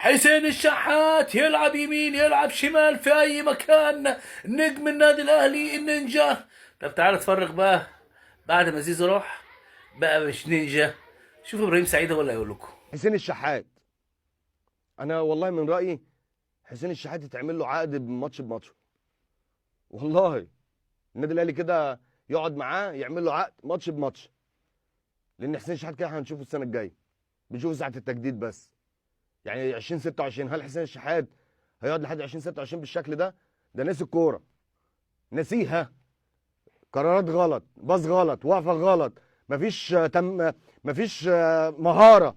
حسين الشحات يلعب يمين يلعب شمال في اي مكان، نجم النادي الاهلي النينجا. طب تعال اتفرج بقى بعد ما زيزو راح، بقى مش نينجا. شوف ابراهيم سعيد هو اللي هيقول لكم. حسين الشحات، انا والله من رايي حسين الشحات يتعمل له عقد بماتش بماتش. والله النادي الاهلي كده يقعد معاه يعمل له عقد ماتش بماتش، لان حسين الشحات كده هنشوفه السنه الجايه، بنشوفه ساعه التجديد بس. يعني 2026 هل حسين الشحات هيقعد لحد 2026 بالشكل ده؟ ده ناسي الكوره، ناسيها. قرارات غلط، باص غلط، وقفه غلط، مفيش مهاره،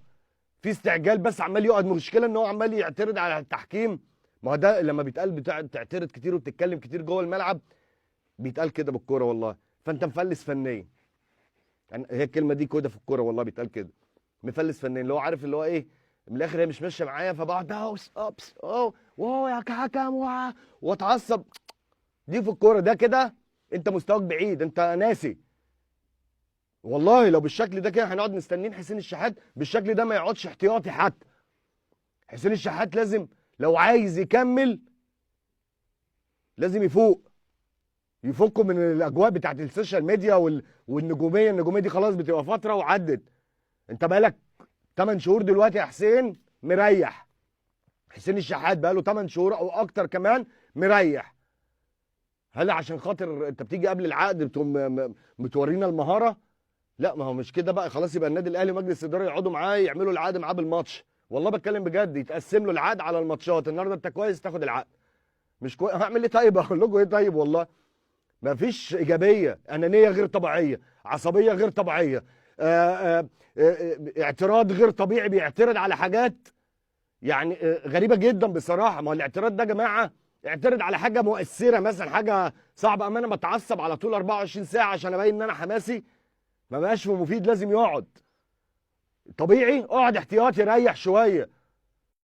في استعجال بس عمال يقعد. مشكله ان هو عمال يعترض على التحكيم. ما هو ده لما بيتقال تعترض كتير وبتتكلم كتير جوه الملعب، بيتقال كده بالكوره والله. فانت مفلس فنيا، يعني هي الكلمه دي كده في الكوره والله بيتقال كده، مفلس فنيا. اللي هو عارف اللي هو ايه، من الاخر هي مش ماشيه معايا فبقعد اوس ابس اوه واو يا حكم واتعصب. دي في الكوره ده كده انت مستواك بعيد، انت ناسي. والله لو بالشكل ده كده هنقعد مستنيين حسين الشحات بالشكل ده ما يقعدش احتياطي حتى. حسين الشحات لازم لو عايز يكمل لازم يفكوا من الاجواء بتاعت السوشيال ميديا النجوميه دي خلاص بتبقى فتره وعدت. انت بقالك 8 شهور دلوقتي يا حسين مريح. حسين الشحات بقاله 8 شهور او اكتر كمان مريح. هل عشان خاطر انت بتيجي قبل العقد بتقوم بتورينا المهاره؟ لا، ما هو مش كده بقى. خلاص يبقى النادي الاهلي مجلس الاداره يقعدوا معاه يعملوا العقد معاه بالماتش. والله بتكلم بجد، يتقسم له العقد على الماتشات. النهارده انت كويس تاخد العقد، مش كويس هعمل ايه طيب؟ اقول لكم ايه طيب؟ والله ما فيش ايجابيه، انانيه غير طبيعيه، عصبيه غير طبيعيه، اعتراض غير طبيعي، بيعترض على حاجات يعني غريبه جدا بصراحه. ما هو الاعتراض ده يا جماعه اعترض على حاجه مؤثره مثلا، حاجه صعبه. اما انا بتعصب على طول 24 ساعه عشان ابين ان انا حماسي، ما بقاش مفيد. لازم يقعد طبيعي، اقعد احتياطي ريح شويه.